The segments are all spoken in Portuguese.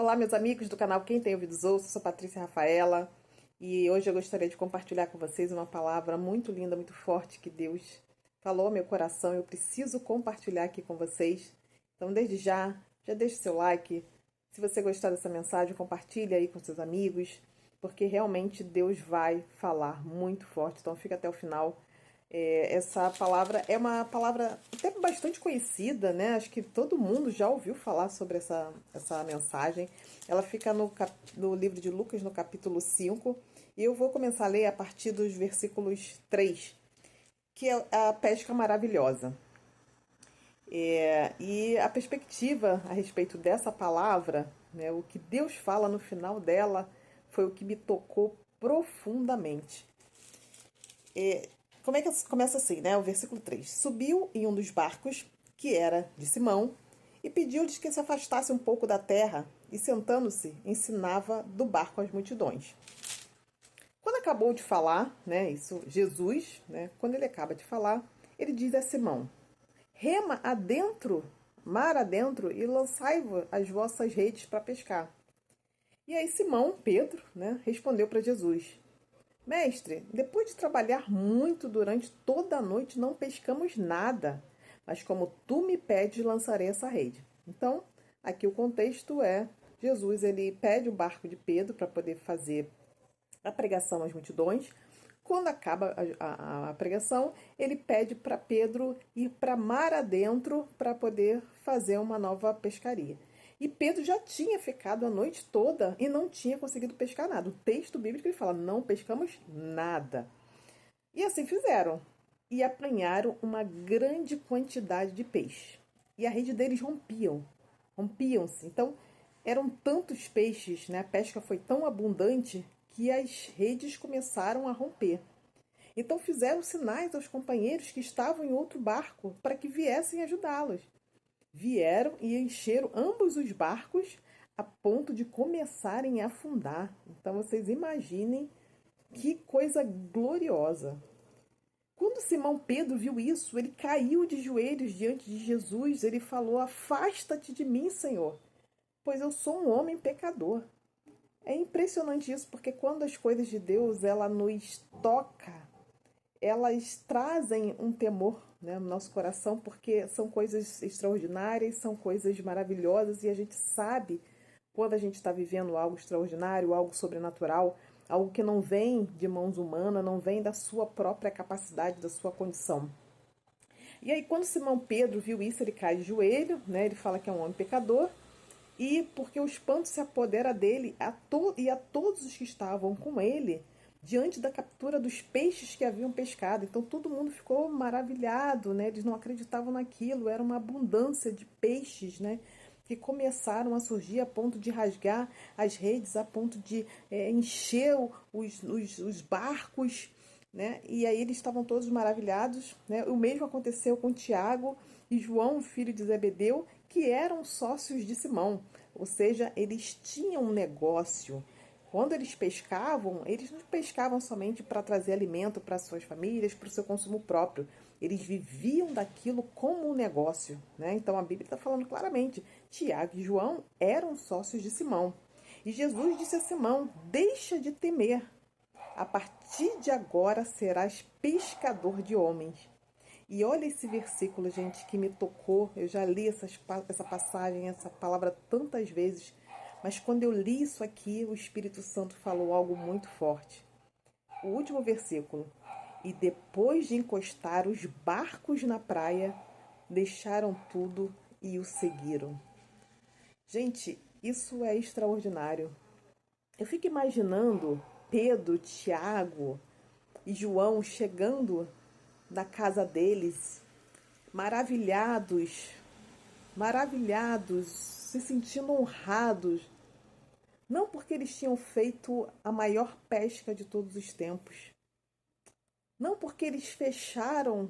Olá, meus amigos do canal Quem Tem Ouvidos Ouça, eu sou Patrícia Rafaela e hoje eu gostaria de compartilhar com vocês uma palavra muito linda, muito forte que Deus falou ao meu coração. Eu preciso compartilhar aqui com vocês. Então, desde já deixe seu like. Se você gostar dessa mensagem, compartilhe aí com seus amigos, porque realmente Deus vai falar muito forte. Então, fica até o final. Essa palavra é uma palavra até bastante conhecida, né? Acho que todo mundo já ouviu falar sobre essa mensagem. Ela fica no livro de Lucas, no capítulo 5. E eu vou começar a ler a partir dos versículos 3, que é a pesca maravilhosa. E a perspectiva a respeito dessa palavra, né, o que Deus fala no final dela, foi o que me tocou profundamente. Como é que começa assim, né? O versículo 3. Subiu em um dos barcos, que era de Simão, e pediu-lhes que se afastasse um pouco da terra, e sentando-se, ensinava do barco às multidões. Quando acabou de falar, né, isso, Jesus, né, quando ele acaba de falar, ele diz a Simão: rema adentro, mar adentro, e lançai as vossas redes para pescar. E aí Simão, Pedro, né, respondeu para Jesus: Mestre, depois de trabalhar muito durante toda a noite, não pescamos nada. Mas como tu me pedes, lançarei essa rede. Então, aqui o contexto é: Jesus ele pede o barco de Pedro para poder fazer a pregação às multidões. Quando acaba a pregação, ele pede para Pedro ir para mar adentro para poder fazer uma nova pescaria. E Pedro já tinha ficado a noite toda e não tinha conseguido pescar nada. O texto bíblico ele fala: não pescamos nada. E assim fizeram. E apanharam uma grande quantidade de peixe. E a rede deles rompiam-se. Então, eram tantos peixes, né? A pesca foi tão abundante que as redes começaram a romper. Então fizeram sinais aos companheiros que estavam em outro barco para que viessem ajudá-los. Vieram e encheram ambos os barcos a ponto de começarem a afundar. Então vocês imaginem que coisa gloriosa. Quando Simão Pedro viu isso, ele caiu de joelhos diante de Jesus. Ele falou: afasta-te de mim, Senhor, pois eu sou um homem pecador. É impressionante isso, porque quando as coisas de Deus ela nos toca, elas trazem um temor, né, no nosso coração, porque são coisas extraordinárias, são coisas maravilhosas, e a gente sabe quando a gente está vivendo algo extraordinário, algo sobrenatural, algo que não vem de mãos humanas, não vem da sua própria capacidade, da sua condição. E aí, quando Simão Pedro viu isso, ele cai de joelho, né, ele fala que é um homem pecador, e porque o espanto se apodera dele e a todos os que estavam com ele, diante da captura dos peixes que haviam pescado. Então todo mundo ficou maravilhado, né? Eles não acreditavam naquilo, era uma abundância de peixes, né? Que começaram a surgir a ponto de rasgar as redes, a ponto de encher os barcos, né? E aí eles estavam todos maravilhados, né? O mesmo aconteceu com Tiago e João, filho de Zebedeu, que eram sócios de Simão, ou seja, eles tinham um negócio. Quando eles pescavam, eles não pescavam somente para trazer alimento para suas famílias, para o seu consumo próprio. Eles viviam daquilo como um negócio, né? Então a Bíblia está falando claramente: Tiago e João eram sócios de Simão. E Jesus disse a Simão: deixa de temer. A partir de agora serás pescador de homens. E olha esse versículo, gente, que me tocou. Eu já li essa passagem, essa palavra tantas vezes. Mas quando eu li isso aqui, o Espírito Santo falou algo muito forte. O último versículo. E depois de encostar os barcos na praia, deixaram tudo e o seguiram. Gente, isso é extraordinário. Eu fico imaginando Pedro, Tiago e João chegando da casa deles, maravilhados, se sentindo honrados, não porque eles tinham feito a maior pesca de todos os tempos, não porque eles fecharam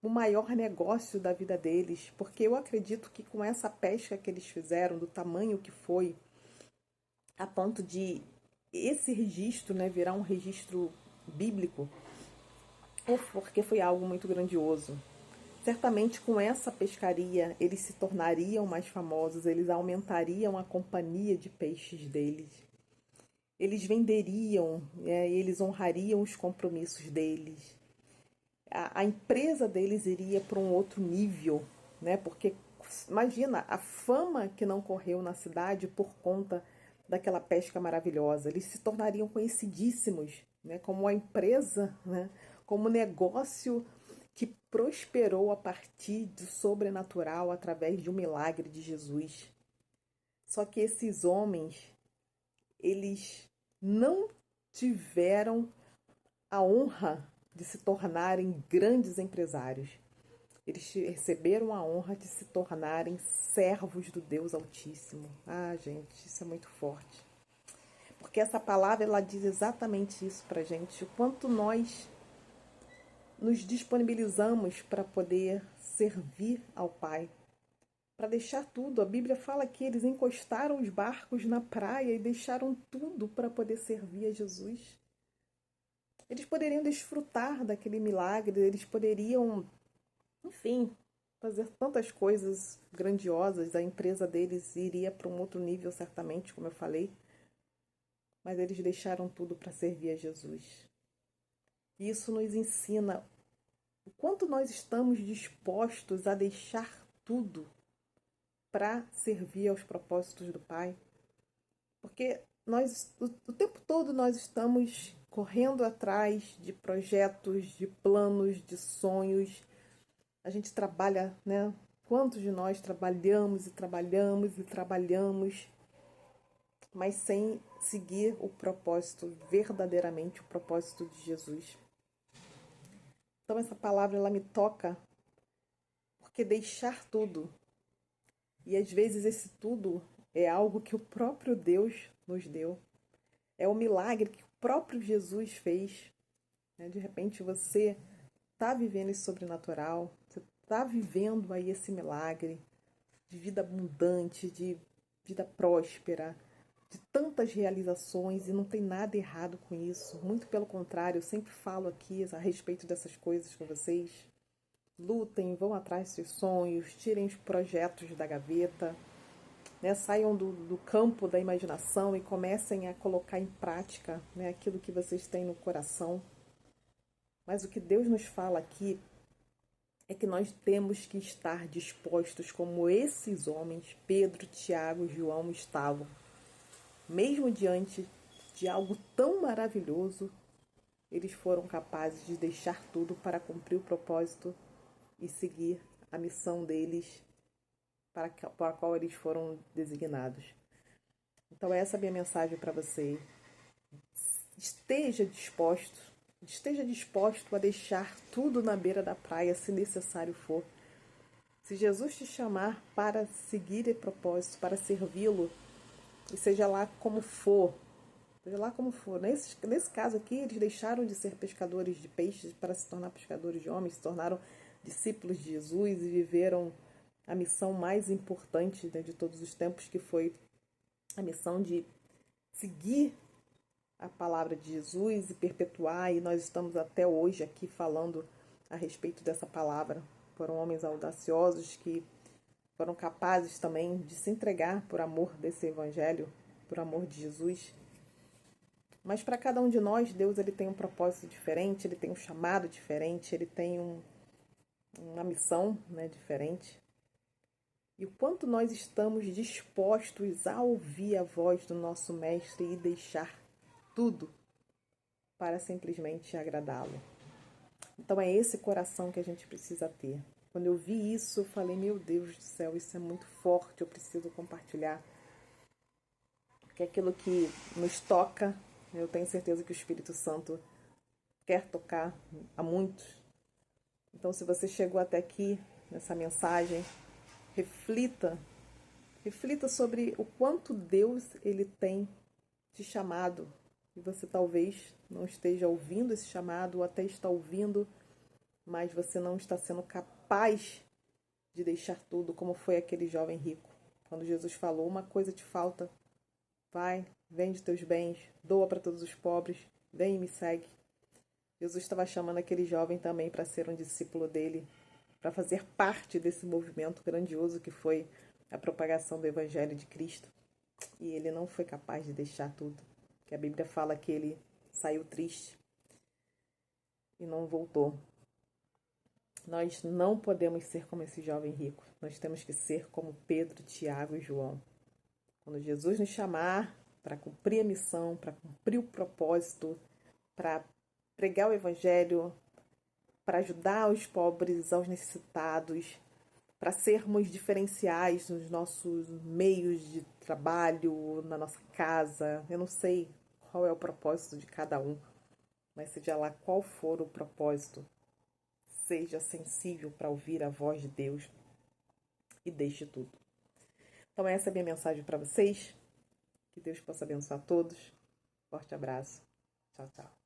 o maior negócio da vida deles, porque eu acredito que com essa pesca que eles fizeram, do tamanho que foi, a ponto de esse registro, né, virar um registro bíblico, é porque foi algo muito grandioso. Certamente com essa pescaria eles se tornariam mais famosos, eles aumentariam a companhia de peixes deles. Eles venderiam, eles honrariam os compromissos deles. A empresa deles iria para um outro nível, né? Porque imagina a fama que não correu na cidade por conta daquela pesca maravilhosa. Eles se tornariam conhecidíssimos, né? Como a empresa, né? Como negócio que prosperou a partir do sobrenatural através de um milagre de Jesus. Só que esses homens, eles não tiveram a honra de se tornarem grandes empresários. Eles receberam a honra de se tornarem servos do Deus Altíssimo. Ah, gente, isso é muito forte. Porque essa palavra, ela diz exatamente isso pra gente. O quanto nós nos disponibilizamos para poder servir ao Pai. Para deixar tudo. A Bíblia fala que eles encostaram os barcos na praia e deixaram tudo para poder servir a Jesus. Eles poderiam desfrutar daquele milagre, eles poderiam, enfim, fazer tantas coisas grandiosas. A empresa deles iria para um outro nível, certamente, como eu falei. Mas eles deixaram tudo para servir a Jesus. E isso nos ensina o quanto nós estamos dispostos a deixar tudo para servir aos propósitos do Pai. Porque nós, o tempo todo nós estamos correndo atrás de projetos, de planos, de sonhos. A gente trabalha, né? Quantos de nós trabalhamos e trabalhamos e trabalhamos, mas sem seguir o propósito, verdadeiramente o propósito de Jesus. Então essa palavra ela me toca, porque deixar tudo, e às vezes esse tudo é algo que o próprio Deus nos deu. É o milagre que o próprio Jesus fez. De repente você está vivendo esse sobrenatural, você está vivendo aí esse milagre de vida abundante, de vida próspera, de tantas realizações, e não tem nada errado com isso. Muito pelo contrário, eu sempre falo aqui a respeito dessas coisas com vocês. Lutem, vão atrás dos seus sonhos, tirem os projetos da gaveta, né? Saiam do campo da imaginação e comecem a colocar em prática, né, aquilo que vocês têm no coração. Mas o que Deus nos fala aqui é que nós temos que estar dispostos como esses homens, Pedro, Tiago e João, estavam. Mesmo diante de algo tão maravilhoso, eles foram capazes de deixar tudo para cumprir o propósito e seguir a missão deles para a qual eles foram designados. Então essa é a minha mensagem para você. Esteja disposto a deixar tudo na beira da praia, se necessário for. Se Jesus te chamar para seguir esse propósito, para servi-lo, e seja lá como for, Nesse caso aqui, eles deixaram de ser pescadores de peixes para se tornar pescadores de homens, se tornaram discípulos de Jesus e viveram a missão mais importante, né, de todos os tempos, que foi a missão de seguir a palavra de Jesus e perpetuar, e nós estamos até hoje aqui falando a respeito dessa palavra. Foram homens audaciosos que foram capazes também de se entregar por amor desse evangelho, por amor de Jesus. Mas para cada um de nós, Deus ele tem um propósito diferente, ele tem um chamado diferente, ele tem uma missão, né, diferente. E o quanto nós estamos dispostos a ouvir a voz do nosso Mestre e deixar tudo para simplesmente agradá-lo. Então é esse coração que a gente precisa ter. Quando eu vi isso, eu falei, meu Deus do céu, isso é muito forte, eu preciso compartilhar. Porque é aquilo que nos toca, eu tenho certeza que o Espírito Santo quer tocar a muitos. Então, se você chegou até aqui nessa mensagem, reflita sobre o quanto Deus ele tem te chamado. E você talvez não esteja ouvindo esse chamado, ou até está ouvindo, mas você não está sendo capaz de deixar tudo, como foi aquele jovem rico. Quando Jesus falou, uma coisa te falta, vai, vende teus bens, doa para todos os pobres, vem e me segue. Jesus estava chamando aquele jovem também para ser um discípulo dele. para fazer parte desse movimento grandioso que foi a propagação do Evangelho de Cristo. E ele não foi capaz de deixar tudo. Que a Bíblia fala que ele saiu triste e não voltou. Nós não podemos ser como esse jovem rico. Nós temos que ser como Pedro, Tiago e João. Quando Jesus nos chamar para cumprir a missão, para cumprir o propósito, para pregar o Evangelho, para ajudar os pobres, aos necessitados, para sermos diferenciais nos nossos meios de trabalho, na nossa casa. Eu não sei qual é o propósito de cada um, mas seja lá qual for o propósito, seja sensível para ouvir a voz de Deus e deixe tudo. Então essa é a minha mensagem para vocês. Que Deus possa abençoar todos. Forte abraço. Tchau, tchau.